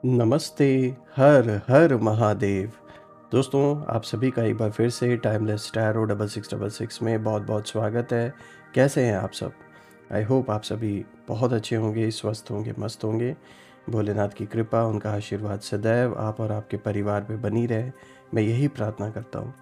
नमस्ते, हर हर महादेव। दोस्तों, आप सभी का एक बार फिर से टाइमलेस टैरो 6666 में बहुत बहुत स्वागत है। कैसे हैं आप सब? आई होप आप सभी बहुत अच्छे होंगे, स्वस्थ होंगे, मस्त होंगे। भोलेनाथ की कृपा, उनका आशीर्वाद सदैव आप और आपके परिवार पे बनी रहे, मैं यही प्रार्थना करता हूँ।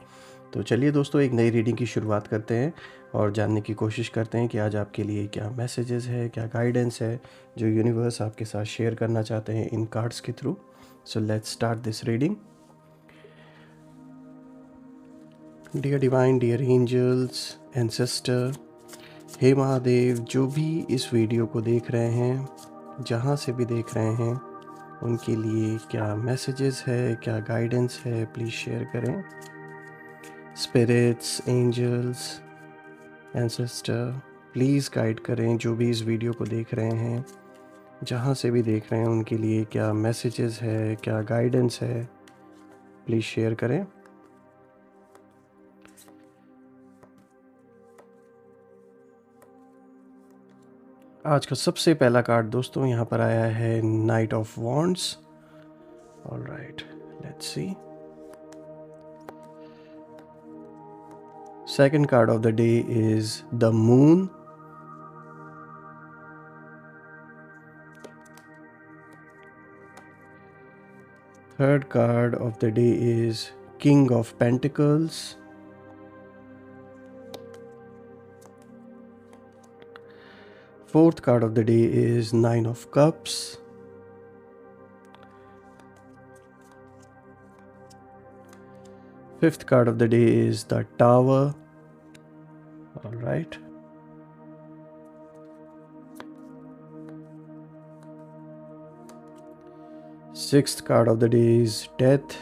तो चलिए दोस्तों, एक नई रीडिंग की शुरुआत करते हैं और जानने की कोशिश करते हैं कि आज आपके लिए क्या मैसेजेस है, क्या गाइडेंस है जो यूनिवर्स आपके साथ शेयर करना चाहते हैं इन कार्ड्स के through. So let's start this reading. Dear divine, dear angels, ancestor, हे महादेव, जो भी इस वीडियो को देख रहे हैं, जहाँ से भी देख रहे हैं, उनके लिए क्या मैसेजेस है, क्या गाइडेंस है, प्लीज़ शेयर करें। Spirits, angels, ancestor, please guide करें जो भी इस वीडियो को देख रहे हैं, जहाँ से भी देख रहे हैं, उनके लिए क्या मैसेजेस है, क्या गाइडेंस है, प्लीज़ शेयर करें। आज का सबसे पहला कार्ड दोस्तों यहाँ पर आया है night of wands. All right, let's C. Second card of the day is the moon. Third card of the day is king of pentacles. Fourth card of the day is Nine of Cups. Fifth card of the day is the Tower. All right. Sixth card of the day is Death.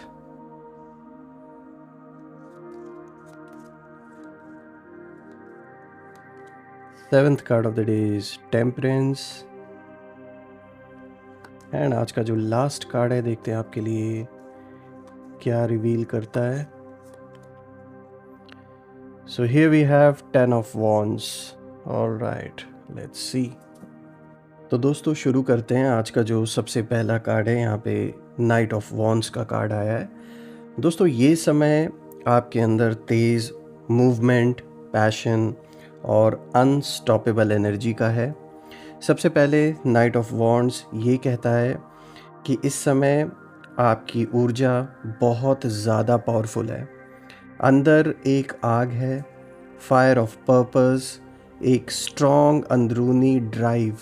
Seventh card of the day is Temperance. And आज का जो last card है, देखते हैं आपके लिए क्या reveal करता है। So here we have 10 of wands. All right, let's see. तो दोस्तों शुरू करते हैं। आज का जो सबसे पहला कार्ड है, यहाँ पे नाइट ऑफ वॉन्ड्स का कार्ड आया है। दोस्तों, ये समय आपके अंदर तेज़ मूवमेंट, पैशन और अनस्टॉपेबल एनर्जी का है। सबसे पहले नाइट ऑफ वॉन्ड्स ये कहता है कि इस समय आपकी ऊर्जा बहुत ज़्यादा पावरफुल है। अंदर एक आग है, फायर ऑफ पर्पस, एक स्ट्रॉन्ग अंदरूनी ड्राइव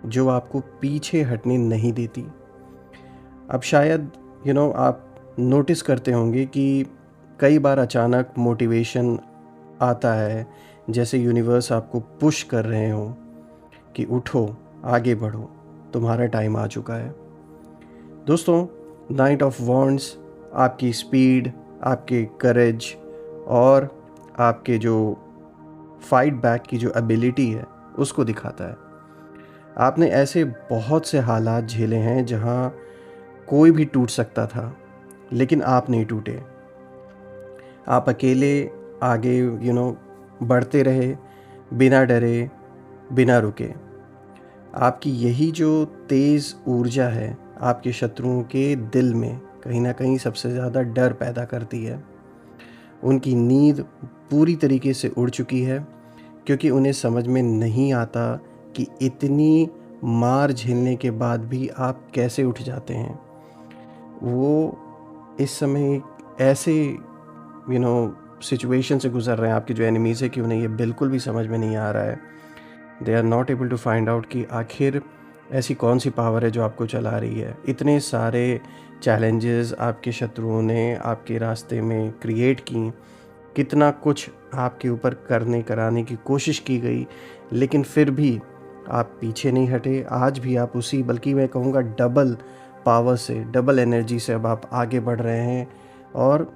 जो आपको पीछे हटने नहीं देती। अब शायद आप नोटिस करते होंगे कि कई बार अचानक मोटिवेशन आता है, जैसे यूनिवर्स आपको पुश कर रहे हो कि उठो, आगे बढ़ो, तुम्हारा टाइम आ चुका है। दोस्तों, नाइट ऑफ वॉन्ड्स आपकी स्पीड, आपके करेज और आपके जो फाइट बैक की जो एबिलिटी है उसको दिखाता है। आपने ऐसे बहुत से हालात झेले हैं जहां कोई भी टूट सकता था, लेकिन आप नहीं टूटे। आप अकेले आगे बढ़ते रहे, बिना डरे, बिना रुके। आपकी यही जो तेज़ ऊर्जा है, आपके शत्रुओं के दिल में कहीं ना कहीं सबसे ज़्यादा डर पैदा करती है। उनकी नींद पूरी तरीके से उड़ चुकी है, क्योंकि उन्हें समझ में नहीं आता कि इतनी मार झेलने के बाद भी आप कैसे उठ जाते हैं। वो इस समय ऐसे सिचुएशन से गुज़र रहे हैं, आपके जो एनिमीज़ है, कि उन्हें ये बिल्कुल भी समझ में नहीं आ रहा है। They are not able to find out कि आखिर ऐसी कौन सी पावर है जो आपको चला रही है। इतने सारे चैलेंजेस आपके शत्रुओं ने आपके रास्ते में क्रिएट की, कितना कुछ आपके ऊपर कराने की कोशिश की गई, लेकिन फिर भी आप पीछे नहीं हटे। आज भी आप उसी, बल्कि मैं कहूँगा डबल पावर से, डबल एनर्जी से अब आप आगे बढ़ रहे हैं। और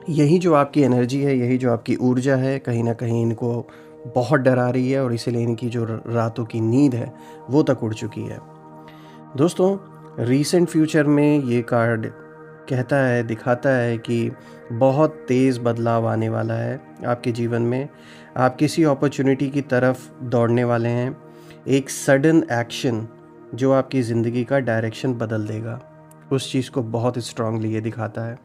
यही जो आपकी एनर्जी है, यही जो आपकी ऊर्जा है, कहीं ना कहीं इनको बहुत डरा रही है और इसीलिए इनकी जो रातों की नींद है वो तक उड़ चुकी है। दोस्तों, रीसेंट फ्यूचर में ये कार्ड कहता है, दिखाता है कि बहुत तेज़ बदलाव आने वाला है आपके जीवन में। आप किसी अपॉर्चुनिटी की तरफ दौड़ने वाले हैं। एक सडन एक्शन जो आपकी ज़िंदगी का डायरेक्शन बदल देगा। उस चीज़ को बहुत स्ट्रांगली ये दिखाता है।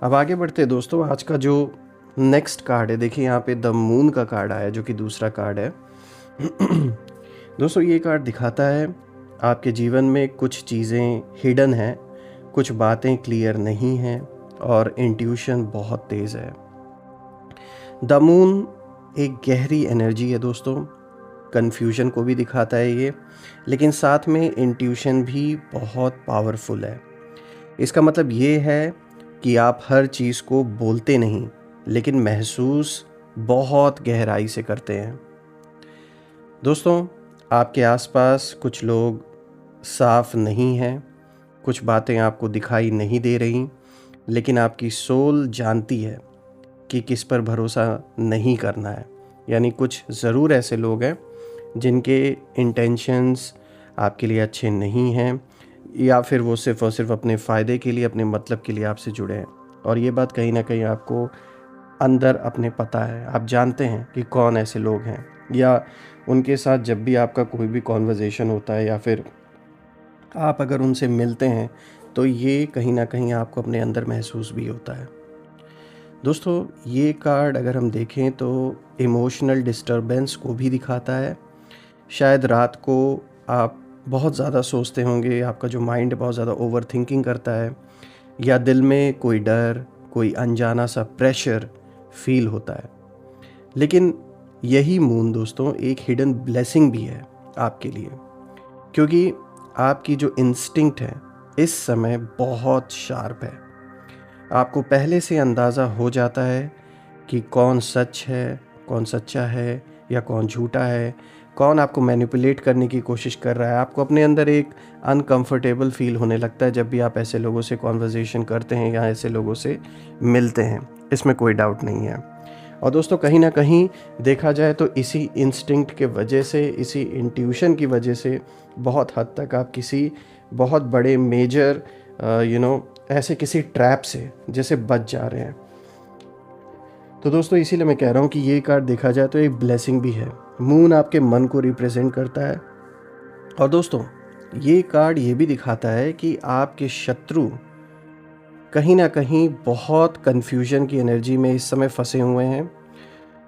अब आगे बढ़ते हैं दोस्तों। आज का जो नेक्स्ट कार्ड है, देखिए यहाँ पे द मून का कार्ड आया जो कि दूसरा कार्ड है। दोस्तों ये कार्ड दिखाता है आपके जीवन में कुछ चीज़ें हिडन हैं, कुछ बातें क्लियर नहीं हैं और इंट्यूशन बहुत तेज़ है। द मून एक गहरी एनर्जी है दोस्तों, कन्फ्यूजन को भी दिखाता है ये, लेकिन साथ में इंट्यूशन भी बहुत पावरफुल है। इसका मतलब ये है कि आप हर चीज़ को बोलते नहीं, लेकिन महसूस बहुत गहराई से करते हैं। दोस्तों आपके आसपास कुछ लोग साफ नहीं हैं, कुछ बातें आपको दिखाई नहीं दे रही, लेकिन आपकी सोल जानती है कि किस पर भरोसा नहीं करना है। यानी कुछ ज़रूर ऐसे लोग हैं जिनके इंटेंशंस आपके लिए अच्छे नहीं हैं, या फिर वो सिर्फ़ और सिर्फ अपने फ़ायदे के लिए, अपने मतलब के लिए आपसे जुड़े हैं। और ये बात कहीं ना कहीं आपको अंदर अपने पता है, आप जानते हैं कि कौन ऐसे लोग हैं, या उनके साथ जब भी आपका कोई भी कॉन्वर्जेसन होता है या फिर आप अगर उनसे मिलते हैं तो ये कहीं ना कहीं आपको अपने अंदर महसूस भी होता है। दोस्तों ये कार्ड अगर हम देखें तो इमोशनल डिस्टरबेंस को भी दिखाता है। शायद रात को आप बहुत ज़्यादा सोचते होंगे, आपका जो माइंड बहुत ज़्यादा ओवर थिंकिंग करता है, या दिल में कोई डर, कोई अनजाना सा प्रेशर फील होता है। लेकिन यही मून दोस्तों एक हिडन ब्लेसिंग भी है आपके लिए, क्योंकि आपकी जो इंस्टिंक्ट है इस समय बहुत शार्प है। आपको पहले से अंदाज़ा हो जाता है कि कौन सच है, कौन सच्चा है या कौन झूठा है, कौन आपको मैनिपुलेट करने की कोशिश कर रहा है। आपको अपने अंदर एक अनकंफर्टेबल फील होने लगता है जब भी आप ऐसे लोगों से कॉन्वर्सेशन करते हैं या ऐसे लोगों से मिलते हैं, इसमें कोई डाउट नहीं है। और दोस्तों कहीं ना कहीं देखा जाए तो इसी इंस्टिंक्ट के वजह से, इसी इंट्यूशन की वजह से बहुत हद तक आप किसी बहुत बड़े मेजर ऐसे किसी ट्रैप से जैसे बच जा रहे हैं। तो दोस्तों इसीलिए मैं कह रहा हूँ कि ये कार्ड देखा जाए तो एक ब्लेसिंग भी है। मून आपके मन को रिप्रेजेंट करता है। और दोस्तों ये कार्ड ये भी दिखाता है कि आपके शत्रु कहीं ना कहीं बहुत कन्फ्यूजन की एनर्जी में इस समय फंसे हुए हैं।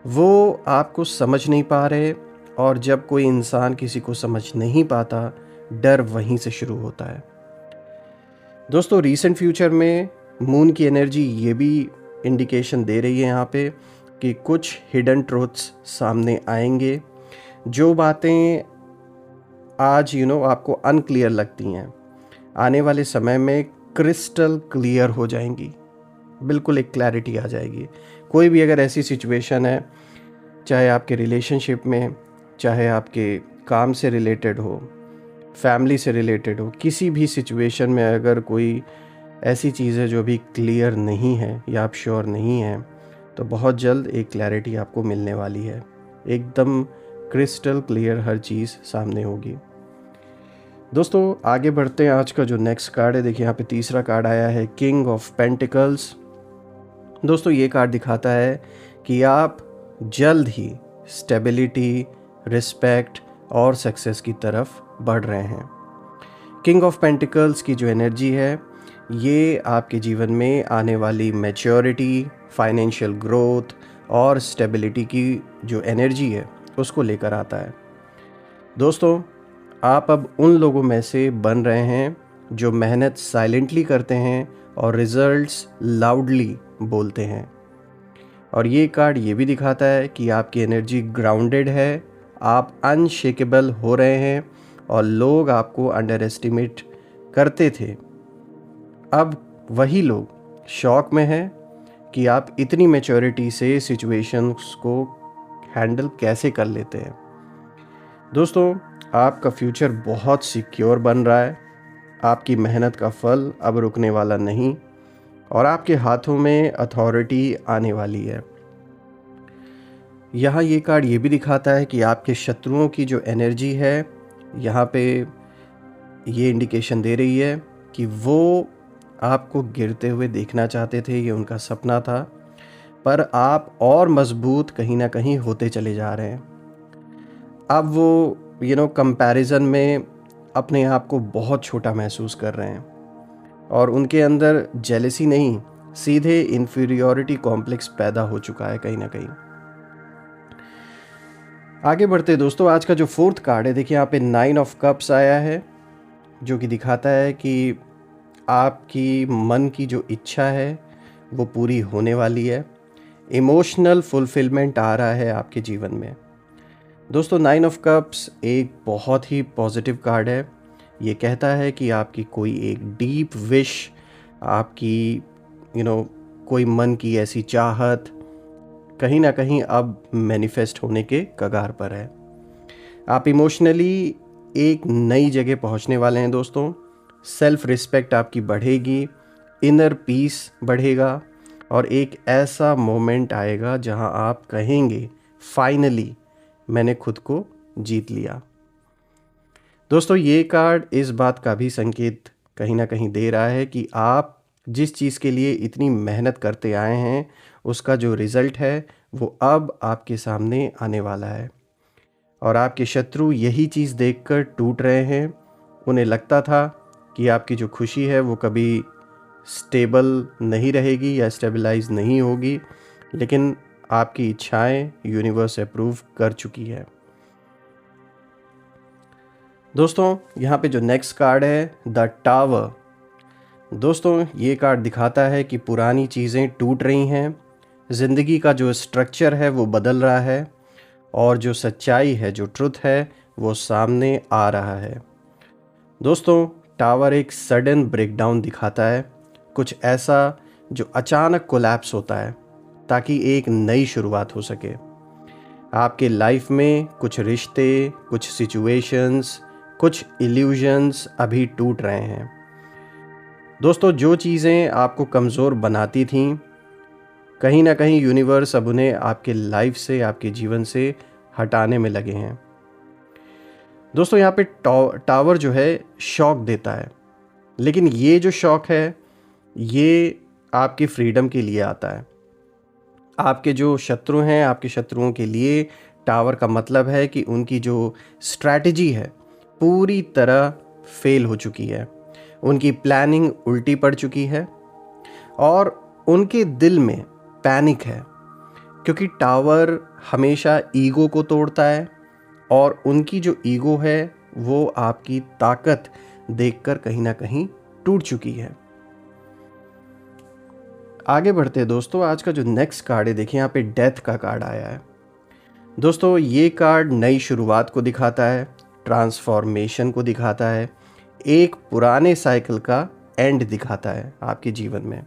वो आपको समझ नहीं पा रहे, और जब कोई इंसान किसी को समझ नहीं पाता, डर वहीं से शुरू होता है। दोस्तों रीसेंट फ्यूचर में मून की एनर्जी ये भी इंडिकेशन दे रही है यहाँ पे कि कुछ हिडन ट्रूथ्स सामने आएंगे। जो बातें आज आपको अनक्लियर लगती हैं, आने वाले समय में क्रिस्टल क्लियर हो जाएंगी। बिल्कुल एक क्लैरिटी आ जाएगी। कोई भी अगर ऐसी सिचुएशन है, चाहे आपके रिलेशनशिप में, चाहे आपके काम से रिलेटेड हो, फैमिली से रिलेटेड हो, किसी भी सिचुएशन में अगर कोई ऐसी चीज़ है जो अभी क्लियर नहीं है या आप श्योर नहीं हैं, तो बहुत जल्द एक क्लैरिटी आपको मिलने वाली है। एकदम क्रिस्टल क्लियर हर चीज़ सामने होगी। दोस्तों आगे बढ़ते हैं। आज का जो नेक्स्ट कार्ड है, देखिए यहाँ पे तीसरा कार्ड आया है, किंग ऑफ पेंटिकल्स। दोस्तों ये कार्ड दिखाता है कि आप जल्द ही स्टेबिलिटी, रिस्पेक्ट और सक्सेस की तरफ बढ़ रहे हैं। किंग ऑफ पेंटिकल्स की जो एनर्जी है ये आपके जीवन में आने वाली मैच्योरिटी, फाइनेंशियल ग्रोथ और स्टेबिलिटी की जो एनर्जी है उसको लेकर आता है। दोस्तों आप अब उन लोगों में से बन रहे हैं जो मेहनत साइलेंटली करते हैं और रिजल्ट्स लाउडली बोलते हैं। और ये कार्ड ये भी दिखाता है कि आपकी एनर्जी ग्राउंडेड है, आप अनशेकेबल हो रहे हैं, और लोग आपको अंडर एस्टिमेट करते थे, अब वही लोग शॉक में हैं कि आप इतनी मैच्योरिटी से सिचुएशंस को हैंडल कैसे कर लेते हैं। दोस्तों आपका फ्यूचर बहुत सिक्योर बन रहा है। आपकी मेहनत का फल अब रुकने वाला नहीं, और आपके हाथों में अथॉरिटी आने वाली है। यहाँ ये कार्ड ये भी दिखाता है कि आपके शत्रुओं की जो एनर्जी है यहाँ पे ये इंडिकेशन दे रही है कि वो आपको गिरते हुए देखना चाहते थे, ये उनका सपना था, पर आप और मजबूत कहीं ना कहीं होते चले जा रहे हैं। अब वो कंपैरिजन में अपने आप को बहुत छोटा महसूस कर रहे हैं और उनके अंदर जेलसी नहीं, सीधे इन्फीरियॉरिटी कॉम्प्लेक्स पैदा हो चुका है कहीं ना कहीं। आगे बढ़ते दोस्तों, आज का जो फोर्थ कार्ड है, देखिए यहाँ पे 9 ऑफ कप्स आया है, जो कि दिखाता है कि आपकी मन की जो इच्छा है वो पूरी होने वाली है। इमोशनल फुलफिलमेंट आ रहा है आपके जीवन में। दोस्तों 9 ऑफ कप्स एक बहुत ही पॉजिटिव कार्ड है। ये कहता है कि आपकी कोई एक डीप विश, आपकी कोई मन की ऐसी चाहत कहीं ना कहीं अब मैनिफेस्ट होने के कगार पर है। आप इमोशनली एक नई जगह पहुंचने वाले हैं दोस्तों। सेल्फ रिस्पेक्ट आपकी बढ़ेगी, इनर पीस बढ़ेगा और एक ऐसा मोमेंट आएगा जहां आप कहेंगे फाइनली मैंने खुद को जीत लिया। दोस्तों ये कार्ड इस बात का भी संकेत कहीं ना कहीं दे रहा है कि आप जिस चीज़ के लिए इतनी मेहनत करते आए हैं उसका जो रिज़ल्ट है वो अब आपके सामने आने वाला है। और आपके शत्रु यही चीज़ देखकर टूट रहे हैं। उन्हें लगता था कि आपकी जो खुशी है वो कभी स्टेबल नहीं रहेगी या स्टेबलाइज नहीं होगी, लेकिन आपकी इच्छाएं यूनिवर्स अप्रूव कर चुकी है। दोस्तों यहाँ पे जो नेक्स्ट कार्ड है, द टावर। दोस्तों ये कार्ड दिखाता है कि पुरानी चीज़ें टूट रही हैं, ज़िंदगी का जो स्ट्रक्चर है वो बदल रहा है और जो सच्चाई है, जो ट्रुथ है, वो सामने आ रहा है। दोस्तों टावर एक सडन ब्रेकडाउन दिखाता है, कुछ ऐसा जो अचानक कोलैप्स होता है ताकि एक नई शुरुआत हो सके। आपके लाइफ में कुछ रिश्ते, कुछ सिचुएशंस, कुछ इल्यूजन्स अभी टूट रहे हैं। दोस्तों जो चीज़ें आपको कमज़ोर बनाती थीं, कहीं ना कहीं यूनिवर्स अब उन्हें आपके लाइफ से, आपके जीवन से हटाने में लगे हैं। दोस्तों यहाँ पे टावर जो है शॉक देता है, लेकिन ये जो शॉक है ये आपकी फ्रीडम के लिए आता है। आपके जो शत्रु हैं, आपके शत्रुओं के लिए टावर का मतलब है कि उनकी जो स्ट्रैटेजी है पूरी तरह फेल हो चुकी है, उनकी प्लानिंग उल्टी पड़ चुकी है और उनके दिल में पैनिक है, क्योंकि टावर हमेशा ईगो को तोड़ता है और उनकी जो ईगो है वो आपकी ताकत देखकर कहीं ना कहीं टूट चुकी है। आगे बढ़ते हैं दोस्तों, आज का जो नेक्स्ट कार्ड है, देखिए यहाँ पे डेथ का कार्ड आया है। दोस्तों ये कार्ड नई शुरुआत को दिखाता है, ट्रांसफॉर्मेशन को दिखाता है, एक पुराने साइकिल का एंड दिखाता है आपके जीवन में।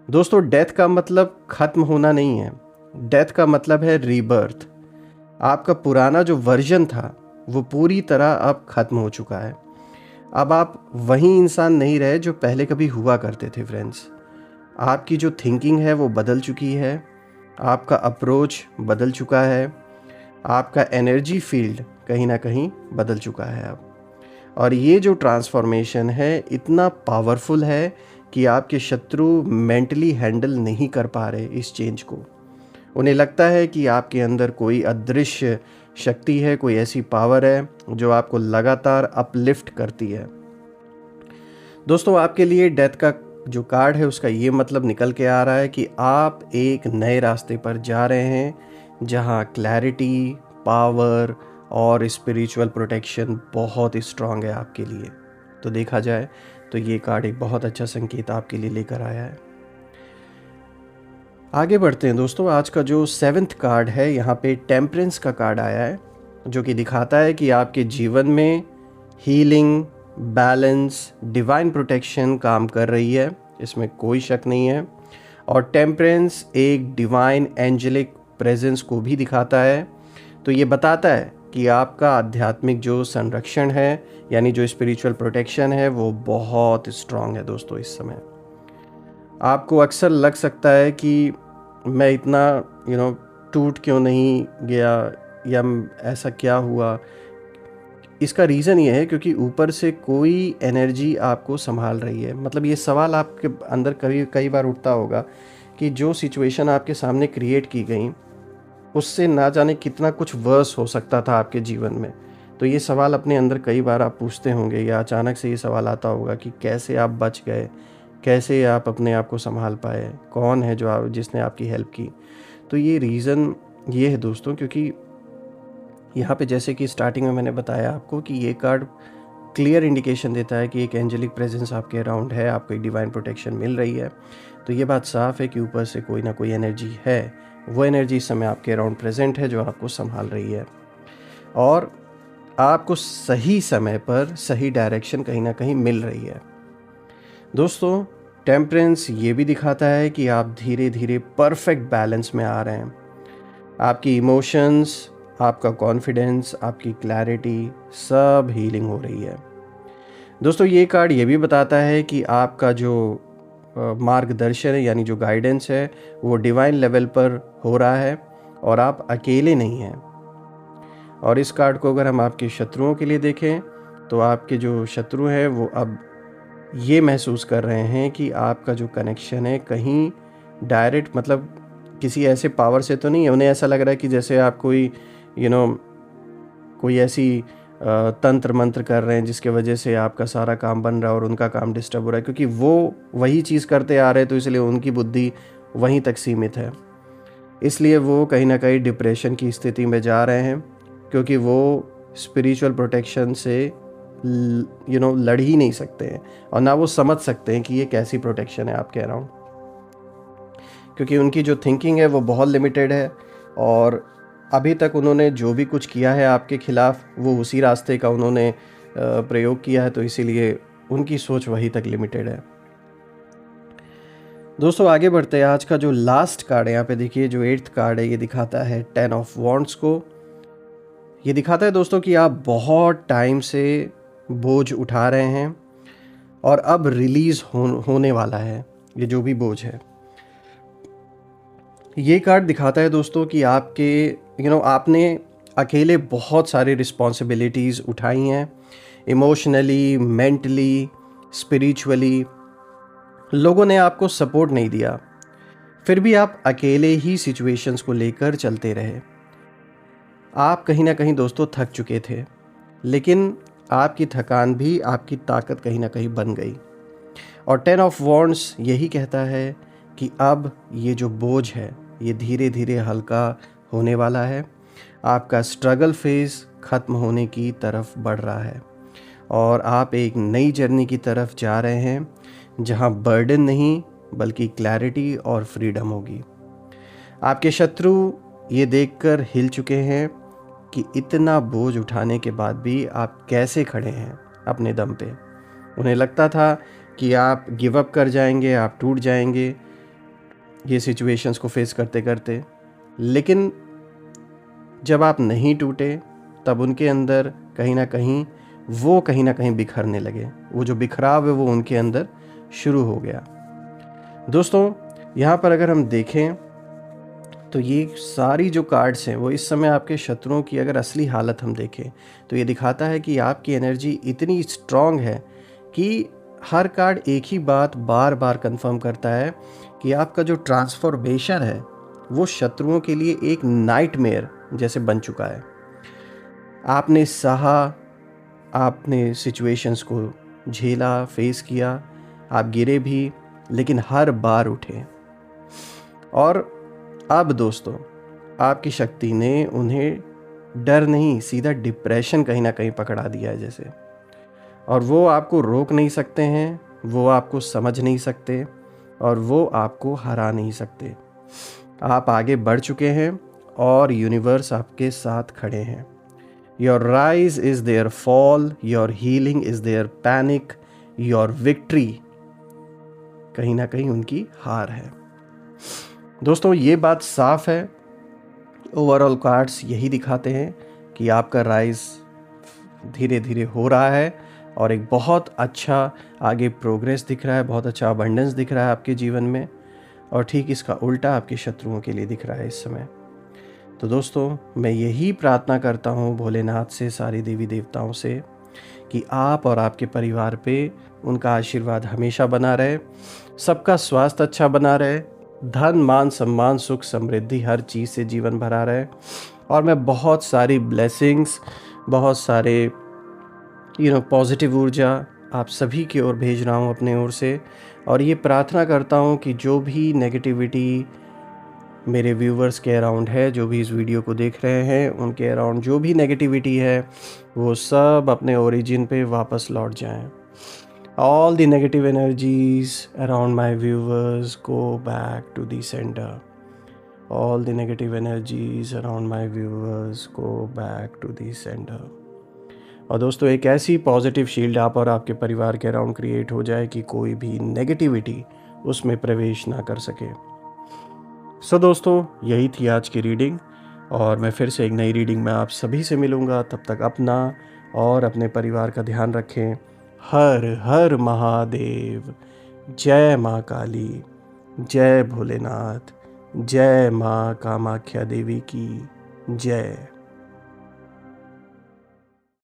दोस्तों डेथ का मतलब ख़त्म होना नहीं है, डेथ का मतलब है रीबर्थ। आपका पुराना जो वर्जन था वो पूरी तरह अब ख़त्म हो चुका है। अब आप वही इंसान नहीं रहे जो पहले कभी हुआ करते थे फ्रेंड्स। आपकी जो थिंकिंग है वो बदल चुकी है, आपका अप्रोच बदल चुका है, आपका एनर्जी फील्ड कहीं ना कहीं बदल चुका है अब। और ये जो ट्रांसफॉर्मेशन है इतना पावरफुल है कि आपके शत्रु मेंटली हैंडल नहीं कर पा रहे इस चेंज को। उन्हें लगता है कि आपके अंदर कोई अदृश्य शक्ति है, कोई ऐसी पावर है जो आपको लगातार अपलिफ्ट करती है। दोस्तों आपके लिए डेथ का जो कार्ड है उसका ये मतलब निकल के आ रहा है कि आप एक नए रास्ते पर जा रहे हैं जहां क्लैरिटी, पावर और स्पिरिचुअल प्रोटेक्शन बहुत स्ट्रांग है आपके लिए। तो देखा जाए तो ये कार्ड एक बहुत अच्छा संकेत आपके लिए लेकर आया है। आगे बढ़ते हैं दोस्तों, आज का जो 7th कार्ड है, यहाँ पे टेम्परेंस का कार्ड आया है, जो कि दिखाता है कि आपके जीवन में हीलिंग, बैलेंस, डिवाइन प्रोटेक्शन काम कर रही है, इसमें कोई शक नहीं है। और टेम्परेंस एक डिवाइन एंजेलिक प्रेजेंस को भी दिखाता है। तो ये बताता है कि आपका आध्यात्मिक जो संरक्षण है, यानी जो स्पिरिचुअल प्रोटेक्शन है, वो बहुत स्ट्रांग है दोस्तों। इस समय आपको अक्सर लग सकता है कि मैं इतना टूट क्यों नहीं गया या ऐसा क्या हुआ। इसका रीज़न ये है क्योंकि ऊपर से कोई एनर्जी आपको संभाल रही है। मतलब ये सवाल आपके अंदर कई बार उठता होगा कि जो सिचुएशन आपके सामने क्रिएट की गई उससे ना जाने कितना कुछ वर्स हो सकता था आपके जीवन में, तो ये सवाल अपने अंदर कई बार आप पूछते होंगे, या अचानक से ये सवाल आता होगा कि कैसे आप बच गए, कैसे आप अपने आप को संभाल पाए, कौन है जिसने आपकी हेल्प की। तो ये रीज़न ये है दोस्तों, क्योंकि यहाँ पे जैसे कि स्टार्टिंग में मैंने बताया आपको कि ये कार्ड क्लियर इंडिकेशन देता है कि एक एंजेलिक प्रेजेंस आपके अराउंड है, आपको एक डिवाइन प्रोटेक्शन मिल रही है। तो ये बात साफ़ है कि ऊपर से कोई ना कोई एनर्जी है, वो एनर्जी इस समय आपके अराउंड प्रेजेंट है, जो आपको संभाल रही है और आपको सही समय पर सही डायरेक्शन कहीं ना कहीं मिल रही है। दोस्तों, टेम्परेंस ये भी दिखाता है कि आप धीरे धीरे परफेक्ट बैलेंस में आ रहे हैं। आपकी इमोशंस, आपका कॉन्फिडेंस, आपकी क्लैरिटी सब हीलिंग हो रही है। दोस्तों, ये कार्ड ये भी बताता है कि आपका जो मार्गदर्शन है, यानी जो गाइडेंस है, वो डिवाइन लेवल पर हो रहा है और आप अकेले नहीं हैं। और इस कार्ड को अगर हम आपके शत्रुओं के लिए देखें तो आपके जो शत्रु हैं वो अब ये महसूस कर रहे हैं कि आपका जो कनेक्शन है कहीं डायरेक्ट, मतलब किसी ऐसे पावर से तो नहीं है। उन्हें ऐसा लग रहा है कि जैसे आप कोई कोई ऐसी तंत्र मंत्र कर रहे हैं जिसके वजह से आपका सारा काम बन रहा है और उनका काम डिस्टर्ब हो रहा है, क्योंकि वो वही चीज़ करते आ रहे हैं, तो इसलिए उनकी बुद्धि वहीं तक सीमित है। इसलिए वो कहीं ना कहीं डिप्रेशन की स्थिति में जा रहे हैं, क्योंकि वो स्पिरिचुअल प्रोटेक्शन से लड़ ही नहीं सकते हैं और ना वो समझ सकते हैं कि ये कैसी प्रोटेक्शन है आपके अराउंड, क्योंकि उनकी जो थिंकिंग है वो बहुत लिमिटेड है और अभी तक उन्होंने जो भी कुछ किया है आपके खिलाफ वो उसी रास्ते का उन्होंने प्रयोग किया है, तो इसीलिए उनकी सोच वहीं तक लिमिटेड है। दोस्तों, आगे बढ़ते हैं। आज का जो लास्ट कार्ड है, यहाँ पे देखिए जो 8th कार्ड है, ये दिखाता है 10 ऑफ वॉन्ड्स को। ये दिखाता है दोस्तों कि आप बहुत टाइम से बोझ उठा रहे हैं और अब रिलीज़ होने वाला है ये जो भी बोझ है। ये कार्ड दिखाता है दोस्तों कि आपने अकेले बहुत सारी रिस्पॉन्सिबिलिटीज़ उठाई हैं, इमोशनली, मेंटली, स्पिरिचुअली। लोगों ने आपको सपोर्ट नहीं दिया, फिर भी आप अकेले ही सिचुएशंस को लेकर चलते रहे। आप कहीं ना कहीं दोस्तों थक चुके थे, लेकिन आपकी थकान भी आपकी ताकत कहीं ना कहीं बन गई। और 10 ऑफ वॉन्ड्स यही कहता है कि अब ये जो बोझ है ये धीरे धीरे हल्का होने वाला है। आपका स्ट्रगल फेज़ ख़त्म होने की तरफ बढ़ रहा है और आप एक नई जर्नी की तरफ जा रहे हैं, जहां बर्डन नहीं बल्कि क्लैरिटी और फ्रीडम होगी। आपके शत्रु ये देखकर हिल चुके हैं कि इतना बोझ उठाने के बाद भी आप कैसे खड़े हैं अपने दम पे। उन्हें लगता था कि आप गिव अप कर जाएंगे, आप टूट जाएंगे ये सिचुएशंस को फेस करते करते, लेकिन जब आप नहीं टूटे तब उनके अंदर कहीं ना कहीं बिखरने लगे। वो जो बिखराव है वो उनके अंदर शुरू हो गया। दोस्तों, यहाँ पर अगर हम देखें तो ये सारी जो कार्ड्स हैं वो इस समय आपके शत्रुओं की अगर असली हालत हम देखें तो ये दिखाता है कि आपकी एनर्जी इतनी स्ट्रॉन्ग है कि हर कार्ड एक ही बात बार बार कंफर्म करता है कि आपका जो ट्रांसफॉर्मेशन है वो शत्रुओं के लिए एक नाइटमेयर जैसे बन चुका है। आपने सहा, आपने सिचुएशंस को झेला, फेस किया, आप गिरे भी, लेकिन हर बार उठे। और अब दोस्तों, आपकी शक्ति ने उन्हें डर नहीं, सीधा डिप्रेशन कहीं ना कहीं पकड़ा दिया है जैसे। और वो आपको रोक नहीं सकते हैं, वो आपको समझ नहीं सकते और वो आपको हरा नहीं सकते। आप आगे बढ़ चुके हैं और यूनिवर्स आपके साथ खड़े हैं। Your rise is their fall, your healing is their panic, your victory कहीं ना कहीं उनकी हार है। दोस्तों, ये बात साफ है, ओवरऑल कार्ड्स यही दिखाते हैं कि आपका राइज धीरे धीरे हो रहा है और एक बहुत अच्छा आगे प्रोग्रेस दिख रहा है, बहुत अच्छा अबंडेंस दिख रहा है आपके जीवन में। और ठीक इसका उल्टा आपके शत्रुओं के लिए दिख रहा है इस समय। तो दोस्तों, मैं यही प्रार्थना करता हूँ भोलेनाथ से, सारी देवी देवताओं से, कि आप और आपके परिवार पे उनका आशीर्वाद हमेशा बना रहे, सबका स्वास्थ्य अच्छा बना रहे, धन, मान, सम्मान, सुख, समृद्धि हर चीज़ से जीवन भरा रहे और मैं बहुत सारी ब्लेसिंग्स बहुत सारे पॉजिटिव ऊर्जा आप सभी की ओर भेज रहा हूँ अपने ओर से। और ये प्रार्थना करता हूँ कि जो भी नेगेटिविटी मेरे व्यूवर्स के अराउंड है, जो भी इस वीडियो को देख रहे हैं, उनके अराउंड जो भी नेगेटिविटी है, वो सब अपने ओरिजिन पे वापस लौट जाएं। All the negative energies around my viewers go back to the center. All the negative energies around my viewers go back to the center. और दोस्तों, एक ऐसी पॉजिटिव शील्ड आप और आपके परिवार के अराउंड क्रिएट हो जाए कि कोई भी नेगेटिविटी उसमें प्रवेश ना कर सके। सो दोस्तों, यही थी आज की रीडिंग, और मैं फिर से एक नई रीडिंग में आप सभी से मिलूँगा। तब तक अपना और अपने परिवार का ध्यान रखें। हर हर महादेव। जय माँ काली, जय भोलेनाथ, जय माँ कामाख्या देवी की जय।